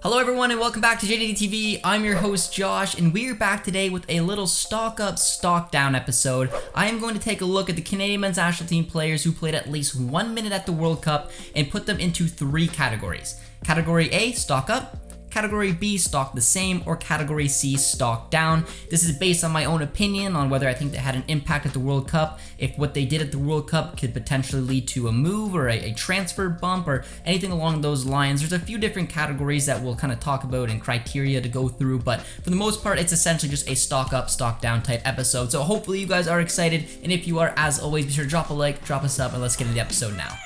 Hello everyone and welcome back to JDT TV. I'm your host Josh and we're back today with a little stock up, stock down episode. I am going to take a look at the Canadian men's national team players who played at least 1 minute at the World Cup and put them into 3 categories. Category A, stock up. Category B, stock the same, or Category C, stock down. This is based on my own opinion on whether I think they had an impact at the World Cup, if what they did at the World Cup could potentially lead to a move or a transfer bump or anything along those lines. There's a few different categories that we'll kind of talk about and criteria to go through, but for the most part, it's essentially just a stock up, stock down type episode. So hopefully you guys are excited, and if you are, as always, be sure to drop a like, drop a sub, and let's get into the episode now.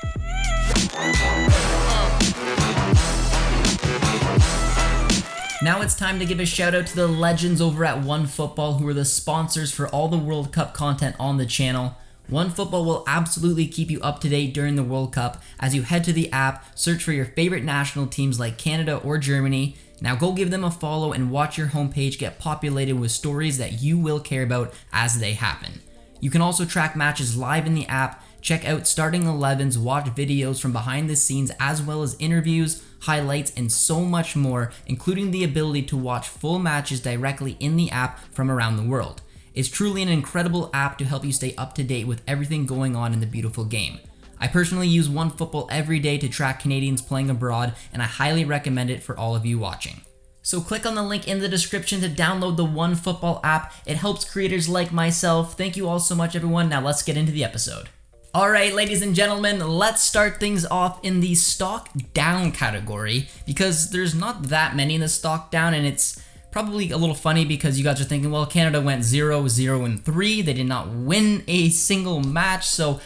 Now it's time to give a shout out to the legends over at OneFootball, who are the sponsors for all the World Cup content on the channel. OneFootball will absolutely keep you up to date during the World Cup as you head to the app, search for your favorite national teams like Canada or Germany. Now go give them a follow and watch your homepage get populated with stories that you will care about as they happen. You can also track matches live in the app, check out starting 11s, watch videos from behind the scenes as well as interviews, highlights, and so much more, including the ability to watch full matches directly in the app from around the world. It's truly an incredible app to help you stay up to date with everything going on in the beautiful game. I personally use OneFootball every day to track Canadians playing abroad, and I highly recommend it for all of you watching. So click on the link in the description to download the OneFootball app. It helps creators like myself. Thank you all so much, everyone. Now let's get into the episode. Alright, ladies and gentlemen, let's start things off in the stock down category, because there's not that many in the stock down, and it's probably a little funny because you guys are thinking, well, Canada went 0-0-3, they did not win a single match, so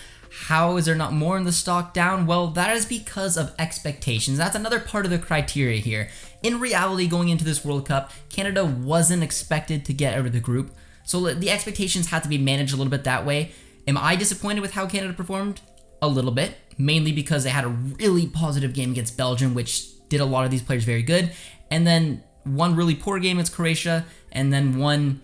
how is there not more in the stock down? Well, that is because of expectations. That's another part of the criteria here. In reality, going into this World Cup, Canada wasn't expected to get out of the group, so the expectations had to be managed a little bit that way. Am I disappointed with how Canada performed? A little bit, mainly because they had a really positive game against Belgium, which did a lot of these players very good, and then one really poor game against Croatia, and then one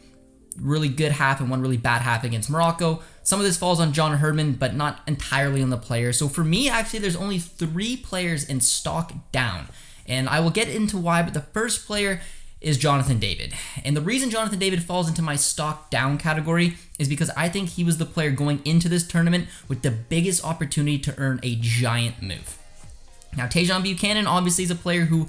really good half and one really bad half against Morocco. Some of this falls on John Herdman, but not entirely on the players. So for me, actually, there's only 3 players in stock down, and I will get into why, but the first player is Jonathan David. And the reason Jonathan David falls into my stock down category is because I think he was the player going into this tournament with the biggest opportunity to earn a giant move. Now, Tajon Buchanan obviously is a player who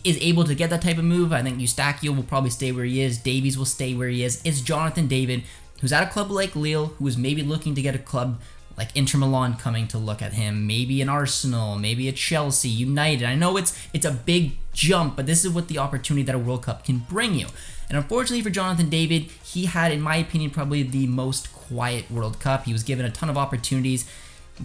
is able to get that type of move. I think Eustáquio will probably stay where he is. Davies will stay where he is. It's Jonathan David, who's at a club like Lille, who is maybe looking to get a club like Inter Milan coming to look at him, maybe an Arsenal, maybe a Chelsea, United. I know it's a big jump, but this is what the opportunity that a World Cup can bring you. And unfortunately for Jonathan David, he had, in my opinion, probably the most quiet World Cup. He was given a ton of opportunities.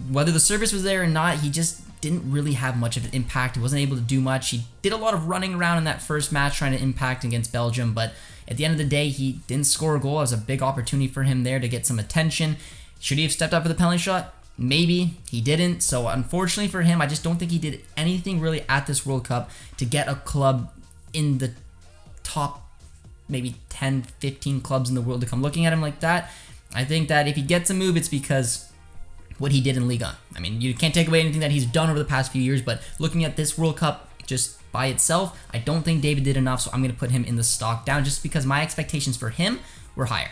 Whether the service was there or not, he just didn't really have much of an impact. He wasn't able to do much. He did a lot of running around in that first match trying to impact against Belgium, but at the end of the day, he didn't score a goal. It was a big opportunity for him there to get some attention. Should he have stepped up for the penalty shot? Maybe. He didn't. So unfortunately for him, I just don't think he did anything really at this World Cup to get a club in the top maybe 10, 15 clubs in the world to come looking at him like that. I think that if he gets a move, it's because what he did in Ligue 1. I mean, you can't take away anything that he's done over the past few years, but looking at this World Cup just by itself, I don't think David did enough, so I'm going to put him in the stock down just because my expectations for him were higher.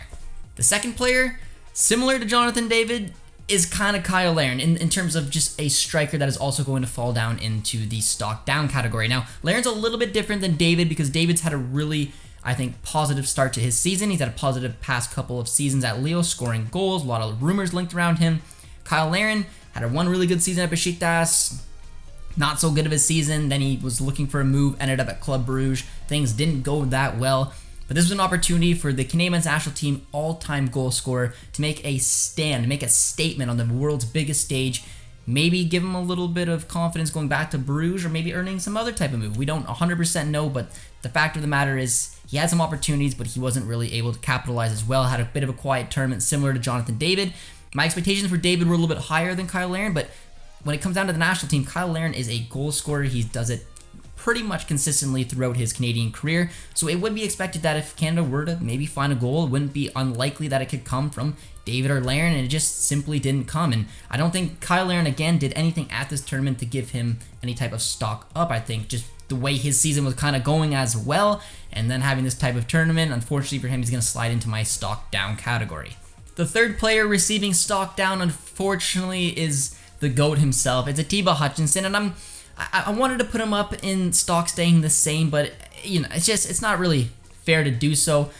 The second player, similar to Jonathan David, is kind of Kyle Larin in terms of just a striker that is also going to fall down into the stock down category. Now, Larin's a little bit different than David because David's had a really, I think, positive start to his season. He's had a positive past couple of seasons at Lille, scoring goals, a lot of rumors linked around him. Kyle Larin had one really good season at Besiktas, not so good of a season, then he was looking for a move, ended up at Club Bruges. Things didn't go that well. But this was an opportunity for the Canadian men's national team all-time goal scorer to make a stand, make a statement on the world's biggest stage, maybe give him a little bit of confidence going back to Bruges or maybe earning some other type of move. We don't 100% know, but the fact of the matter is he had some opportunities, but he wasn't really able to capitalize as well. Had a bit of a quiet tournament similar to Jonathan David. My expectations for David were a little bit higher than Kyle Larin, but when it comes down to the national team, Kyle Larin is a goal scorer. He does it pretty much consistently throughout his Canadian career. So it would be expected that if Canada were to maybe find a goal, it wouldn't be unlikely that it could come from David or Larin, and it just simply didn't come. And I don't think Kyle Larin, again, did anything at this tournament to give him any type of stock up. I think just the way his season was kind of going as well, and then having this type of tournament, unfortunately for him, he's going to slide into my stock down category. The third player receiving stock down, unfortunately, is the GOAT himself. It's Atiba Hutchinson, and I wanted to put him up in stock staying the same, but you know, it's not really fair to do so.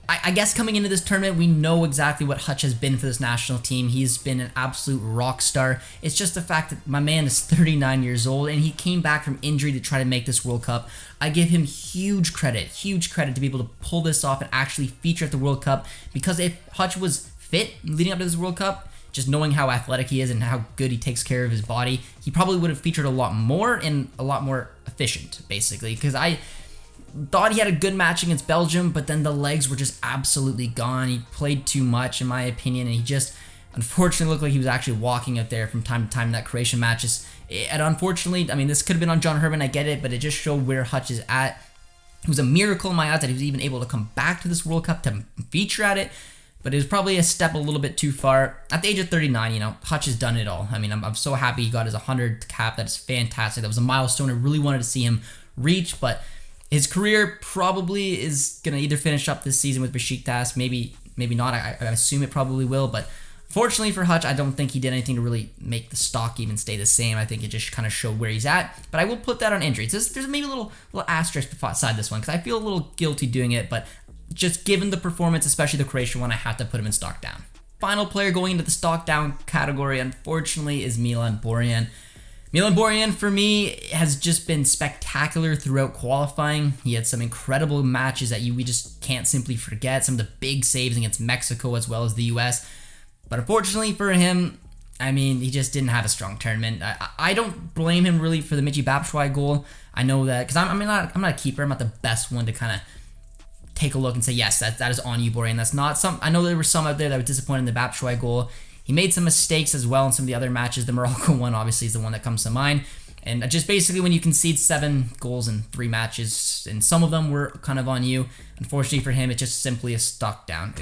I guess coming into this tournament, we know exactly what Hutch has been for this national team. He's been an absolute rock star. It's just the fact that my man is 39 years old and he came back from injury to try to make this World Cup. I give him huge credit to be able to pull this off and actually feature at the World Cup, because if Hutch was fit leading up to this World Cup, just knowing how athletic he is and how good he takes care of his body, he probably would have featured a lot more and a lot more efficient, basically, because I thought he had a good match against Belgium, but then the legs were just absolutely gone. He played too much, in my opinion, and he just unfortunately looked like he was actually walking out there from time to time in that Croatian match. And unfortunately, I mean, this could have been on John Herman, I get it, but it just showed where Hutch is at. It was a miracle in my eyes that he was even able to come back to this World Cup to feature at it, but it was probably a step a little bit too far. At the age of 39, you know, Hutch has done it all. I mean, I'm so happy he got his 100 cap. That is fantastic. That was a milestone. I really wanted to see him reach, but his career probably is going to either finish up this season with Besiktas, maybe not. I assume it probably will, but fortunately for Hutch, I don't think he did anything to really make the stock even stay the same. I think it just kind of showed where he's at, but I will put that on injuries. There's maybe a little asterisk beside this one, because I feel a little guilty doing it, but just given the performance, especially the Croatian one, I have to put him in stock down. Final player going into the stock down category, unfortunately, is Milan Borjan. Milan Borjan, for me, has just been spectacular throughout qualifying. He had some incredible matches that we just can't simply forget. Some of the big saves against Mexico as well as the US. But unfortunately for him, I mean, he just didn't have a strong tournament. I don't blame him really for the Michy Batshuayi goal. I know that, because I'm not a keeper. I'm not the best one to kind of take a look and say, yes, that is on you, Borjan. That's not some. I know there were some out there that were disappointed in the Batshuayi goal. He made some mistakes as well in some of the other matches. The Morocco one obviously is the one that comes to mind. And just basically when you concede 7 goals in 3 matches, and some of them were kind of on you, unfortunately for him, it's just simply a stock down.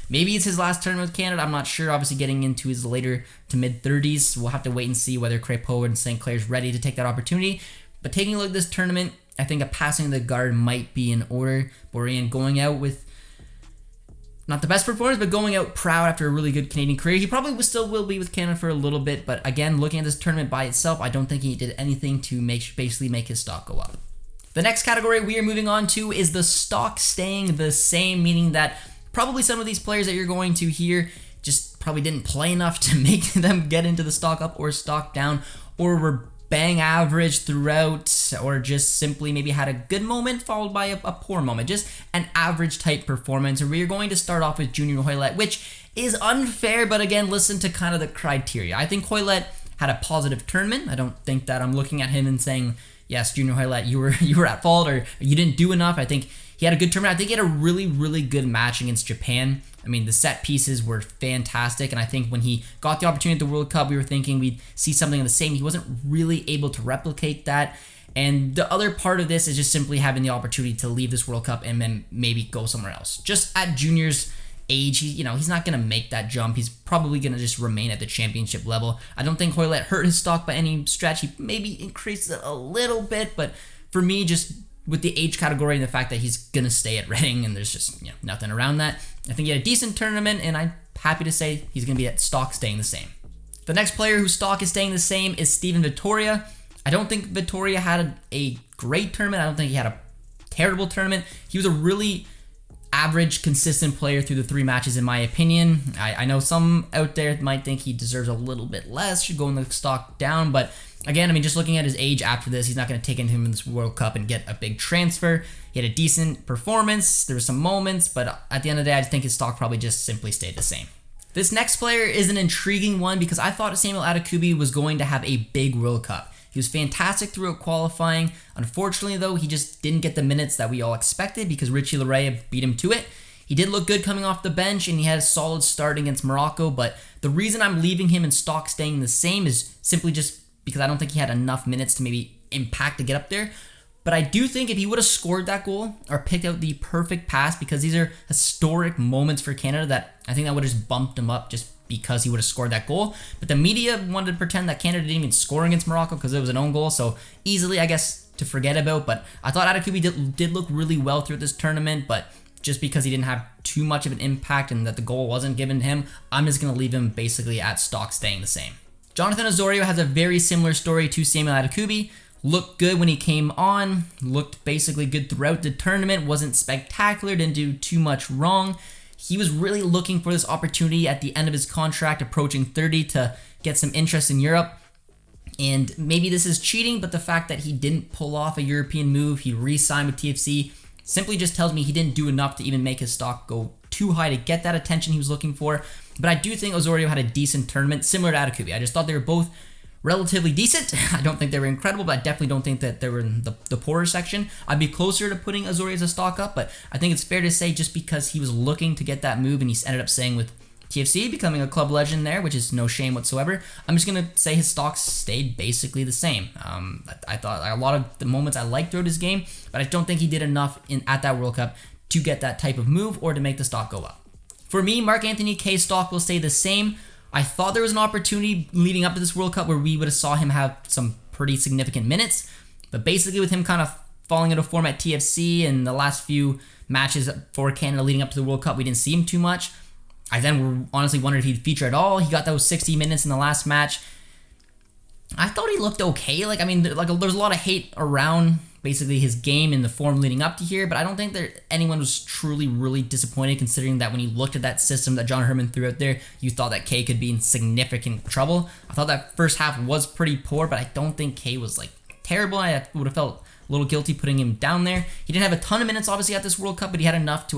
Maybe it's his last tournament with Canada. I'm not sure. Obviously getting into his later to mid-30s. We'll have to wait and see whether Crépeau and St. Clair's ready to take that opportunity. But taking a look at this tournament, I think a passing of the guard might be in order. Borjan going out with not the best performance, but going out proud after a really good Canadian career. He probably still will be with Canada for a little bit, but again, looking at this tournament by itself, I don't think he did anything to basically make his stock go up. The next category we are moving on to is the stock staying the same, meaning that probably some of these players that you're going to hear just probably didn't play enough to make them get into the stock up or stock down, or were bang average throughout, or just simply maybe had a good moment followed by a poor moment, just an average type performance. And we're going to start off with Junior Hoilett, which is unfair, but again, listen to kind of the criteria. I think Hoilett had a positive tournament. I don't think that I'm looking at him and saying, yes, Junior Hoilett, you were at fault or you didn't do enough. I think he had a good tournament. I think he had a really, really good match against Japan. I mean, the set pieces were fantastic, and I think when he got the opportunity at the World Cup, we were thinking we'd see something of the same. He wasn't really able to replicate that, and the other part of this is just simply having the opportunity to leave this World Cup and then maybe go somewhere else. Just at Junior's age, he's not going to make that jump. He's probably going to just remain at the championship level. I don't think Hoilett hurt his stock by any stretch. He maybe increased it a little bit, but for me, just with the age category and the fact that he's going to stay at Reading and there's just nothing around that, I think he had a decent tournament, and I'm happy to say he's going to be at stock staying the same. The next player whose stock is staying the same is Steven Vittoria. I don't think Vittoria had a great tournament. I don't think he had a terrible tournament. He was a really average, consistent player through the 3 matches, in my opinion. I know some out there might think he deserves a little bit less, should go in the stock down, but again, I mean, just looking at his age after this, he's not going to take him in this World Cup and get a big transfer. He had a decent performance. There were some moments, but at the end of the day, I think his stock probably just simply stayed the same. This next player is an intriguing one because I thought Samuel Adekubi was going to have a big World Cup. He was fantastic throughout qualifying. Unfortunately, though, he just didn't get the minutes that we all expected because Richie Larea beat him to it. He did look good coming off the bench, and he had a solid start against Morocco, but the reason I'm leaving him in stock staying the same is simply just because I don't think he had enough minutes to maybe impact to get up there. But I do think if he would have scored that goal or picked out the perfect pass, because these are historic moments for Canada, that I think that would have just bumped him up just because he would have scored that goal. But the media wanted to pretend that Canada didn't even score against Morocco because it was an own goal, so easily, I guess, to forget about. But I thought Adekubi did look really well throughout this tournament, but just because he didn't have too much of an impact and that the goal wasn't given to him, I'm just going to leave him basically at stock staying the same. Jonathan Osorio has a very similar story to Samuel Adekubi. Looked good when he came on, looked basically good throughout the tournament, wasn't spectacular, didn't do too much wrong. He was really looking for this opportunity at the end of his contract, approaching 30, to get some interest in Europe. And maybe this is cheating, but the fact that he didn't pull off a European move, he re-signed with TFC, simply just tells me he didn't do enough to even make his stock go too high to get that attention he was looking for. But I do think Osorio had a decent tournament, similar to Adekubi. I just thought they were both relatively decent. I don't think they were incredible, but I definitely don't think that they were in the poorer section. I'd be closer to putting Osorio as a stock up, but I think it's fair to say just because he was looking to get that move and he ended up staying with TFC, becoming a club legend there, which is no shame whatsoever, I'm just going to say his stocks stayed basically the same. I thought a lot of the moments I liked throughout his game, but I don't think he did enough at that World Cup to get that type of move or to make the stock go up. For me, Marc-Anthony Kaye's stock will stay the same. I thought there was an opportunity leading up to this World Cup where we would have saw him have some pretty significant minutes, but basically with him kind of falling into form at TFC and the last few matches for Canada leading up to the World Cup, we didn't see him too much. I then honestly wondered if he'd feature at all. He got those 60 minutes in the last match. I thought he looked okay. There's a lot of hate around basically his game and the form leading up to here, but I don't think that anyone was truly really disappointed, considering that when you looked at that system that John Herman threw out there, you thought that Kaye could be in significant trouble. I thought that first half was pretty poor, but I don't think Kaye was terrible. I would have felt a little guilty putting him down there. He didn't have a ton of minutes obviously at this World Cup, but he had enough to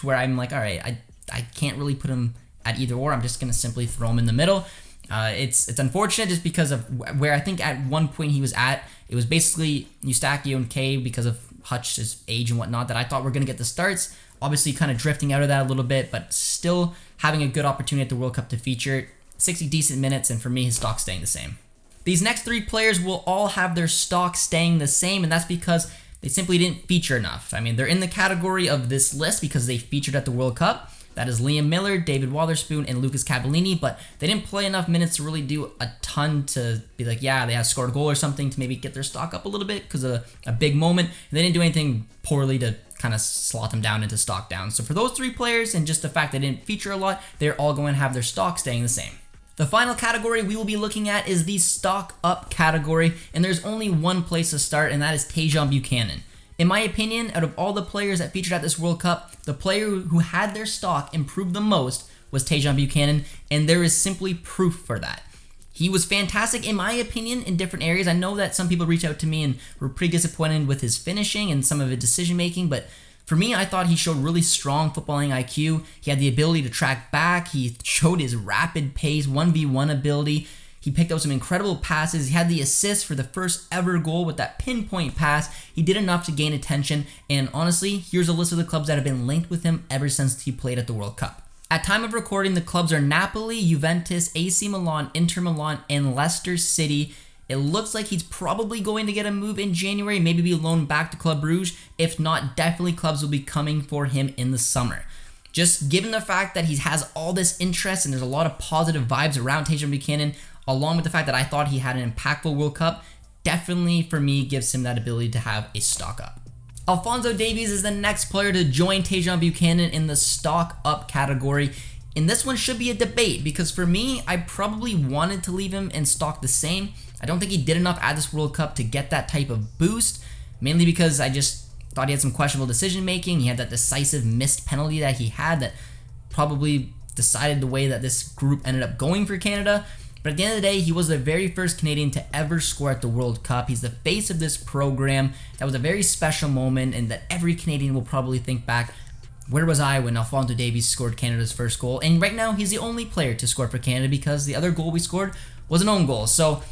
where I'm like, all right, I can't really put him at either or. I'm just going to simply throw him in the middle. It's unfortunate just because of where I think at one point he was at. It was basically Eustachio and Kaye because of Hutch's age and whatnot that I thought were going to get the starts. Obviously kind of drifting out of that a little bit, but still having a good opportunity at the World Cup to feature. 60 decent minutes, and for me, his stock staying the same. These next three players will all have their stock staying the same, and that's because they simply didn't feature enough. I mean, they're in the category of this list because they featured at the World Cup. That is Liam Miller, David Wotherspoon, and Lucas Cavallini, but they didn't play enough minutes to really do a ton to be like, yeah, they have scored a goal or something to maybe get their stock up a little bit because of a big moment. And they didn't do anything poorly to kind of slot them down into stock down. So for those three players and just the fact they didn't feature a lot, they're all going to have their stock staying the same. The final category we will be looking at is the stock up category, and there's only one place to start, and that is Tajon Buchanan. In my opinion, out of all the players that featured at this World Cup, the player who had their stock improve the most was Tajon Buchanan, and there is simply proof for that. He was fantastic, in my opinion, in different areas. I know that some people reached out to me and were pretty disappointed with his finishing and some of his decision-making, but for me, I thought he showed really strong footballing IQ. He had the ability to track back. He showed his rapid pace, 1v1 ability. He picked up some incredible passes. He had the assist for the first ever goal with that pinpoint pass. He did enough to gain attention. And honestly, here's a list of the clubs that have been linked with him ever since he played at the World Cup. At time of recording, the clubs are Napoli, Juventus, AC Milan, Inter Milan, and Leicester City. It looks like he's probably going to get a move in January, maybe be loaned back to Club Brugge. If not, definitely clubs will be coming for him in the summer. Just given the fact that he has all this interest and there's a lot of positive vibes around Tajon Buchanan, along with the fact that I thought he had an impactful World Cup, definitely for me gives him that ability to have a stock up. Alphonso Davies is the next player to join Tajon Buchanan in the stock up category. And this one should be a debate because for me, I probably wanted to leave him in stock the same. I don't think he did enough at this World Cup to get that type of boost, mainly because I just thought he had some questionable decision making. He had that decisive missed penalty that he had that probably decided the way that this group ended up going for Canada. But at the end of the day, he was the very first Canadian to ever score at the World Cup. He's the face of this program. That was a very special moment, and that every Canadian will probably think back, where was I when Alphonso Davies scored Canada's first goal? And right now, he's the only player to score for Canada because the other goal we scored was an own goal. So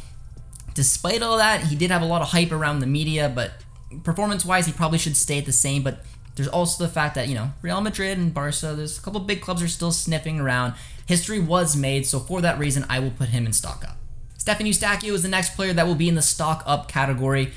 despite all that, he did have a lot of hype around the media, but performance-wise, he probably should stay at the same. But there's also the fact that, Real Madrid and Barca, there's a couple big clubs are still sniffing around. History was made, so for that reason, I will put him in stock up. Stefan Eustachio is the next player that will be in the stock up category.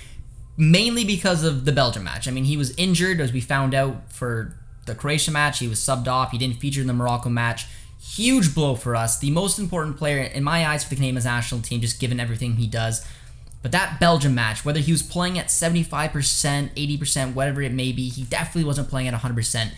mainly because of the Belgium match. I mean, he was injured, as we found out, for the Croatia match. He was subbed off. He didn't feature in the Morocco match. Huge blow for us. The most important player, in my eyes, for the Canadian national team, just given everything he does. But that Belgium match, whether he was playing at 75%, 80%, whatever it may be, he definitely wasn't playing at 100%,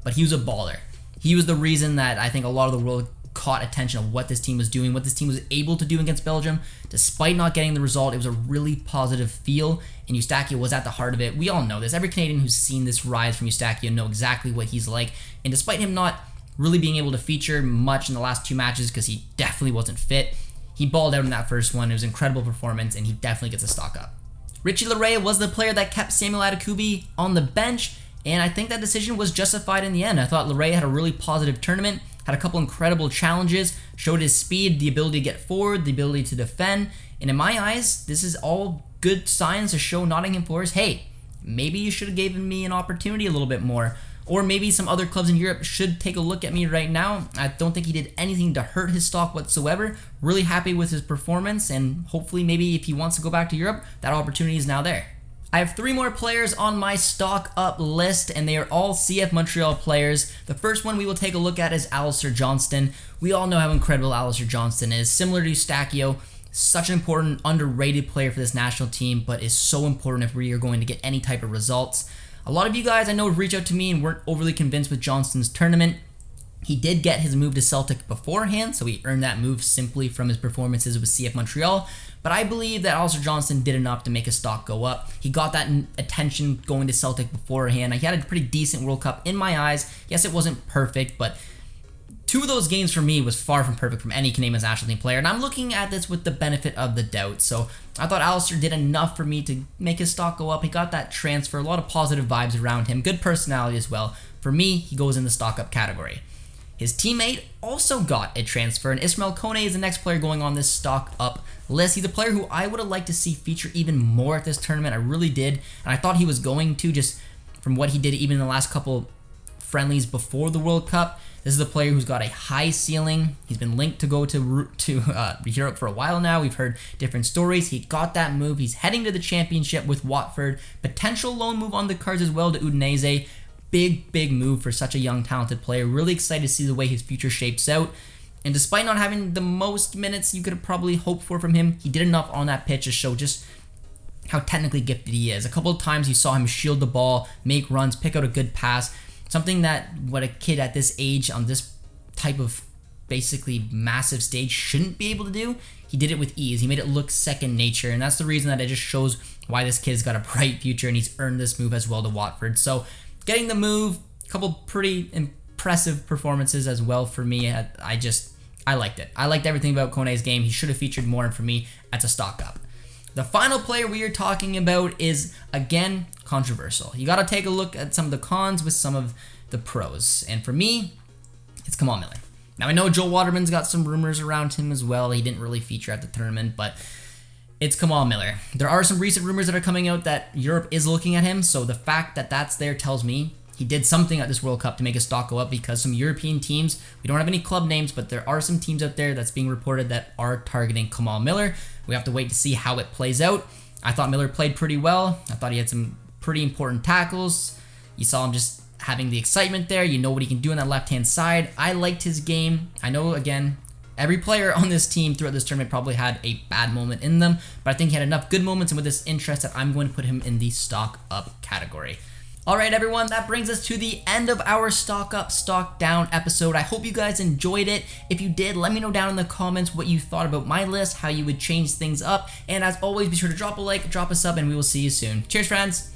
but he was a baller. He was the reason that I think a lot of the world caught attention of what this team was doing, what this team was able to do against Belgium. Despite not getting the result, it was a really positive feel, and Eustachio was at the heart of it. We all know this. Every Canadian who's seen this rise from Eustachio know exactly what he's like, and despite him not really being able to feature much in the last 2 matches because he definitely wasn't fit, he balled out in that first one. It was an incredible performance, and he definitely gets a stock up. Richie Laryea was the player that kept Samuel Adekubi on the bench, and I think that decision was justified in the end. I thought Laryea had a really positive tournament, had a couple incredible challenges, showed his speed, the ability to get forward, the ability to defend, and in my eyes, this is all good signs to show Nottingham Forest, hey, maybe you should have given me an opportunity a little bit more. Or maybe some other clubs in Europe should take a look at me right now. I don't think he did anything to hurt his stock whatsoever. Really happy with his performance, and hopefully maybe if he wants to go back to Europe, that opportunity is now there. I have 3 more players on my stock up list, and they are all CF Montreal players. The first one we will take a look at is Alistair Johnston. We all know how incredible Alistair Johnston is. Similar to Eustachio, such an important, underrated player for this national team, but is so important if we are going to get any type of results. A lot of you guys I know have reached out to me and weren't overly convinced with Johnston's tournament. He did get his move to Celtic beforehand, so he earned that move simply from his performances with CF Montreal. But I believe that Alistair Johnston did enough to make his stock go up. He got that attention going to Celtic beforehand. He had a pretty decent World Cup in my eyes. Yes, it wasn't perfect, but 2 of those games for me was far from perfect from any Canadian national team player, and I'm looking at this with the benefit of the doubt. So I thought Alistair did enough for me to make his stock go up. He got that transfer, a lot of positive vibes around him, good personality as well. For me, he goes in the stock up category. His teammate also got a transfer, and Ismail Kone is the next player going on this stock up list. He's a player who I would have liked to see feature even more at this tournament. I really did, and I thought he was going to, just from what he did even in the last couple friendlies before the World Cup. This is a player who's got a high ceiling. He's been linked to go to Europe for a while now. We've heard different stories. He got that move. He's heading to the championship with Watford. Potential loan move on the cards as well to Udinese. Big move for such a young, talented player. Really excited to see the way his future shapes out. And despite not having the most minutes you could have probably hoped for from him, he did enough on that pitch to show just how technically gifted he is. A couple of times you saw him shield the ball, make runs, pick out a good pass. Something that what a kid at this age on this type of basically massive stage shouldn't be able to do. He did it with ease. He made it look second nature, and that's the reason that it just shows why this kid's got a bright future, and he's earned this move as well to Watford. So getting the move, a couple pretty impressive performances as well for me. I liked it. I liked everything about Kone's game. He should have featured more, and for me, that's a stock up. The final player we are talking about is, again, controversial. You got to take a look at some of the cons with some of the pros. And for me, it's Kamal Miller. Now, I know Joel Waterman's got some rumors around him as well. He didn't really feature at the tournament, but it's Kamal Miller. There are some recent rumors that are coming out that Europe is looking at him, so the fact that that's there tells me he did something at this World Cup to make his stock go up, because some European teams, we don't have any club names, but there are some teams out there that's being reported that are targeting Kamal Miller. We have to wait to see how it plays out. I thought Miller played pretty well. I thought he had some pretty important tackles. You saw him just having the excitement there. You know what he can do on that left-hand side. I liked his game. I know, again, every player on this team throughout this tournament probably had a bad moment in them, but I think he had enough good moments, and with this interest, that I'm going to put him in the stock up category. Alright everyone, that brings us to the end of our stock up, stock down episode. I hope you guys enjoyed it. If you did, let me know down in the comments what you thought about my list, how you would change things up, and as always, be sure to drop a like, drop a sub, and we will see you soon. Cheers, friends!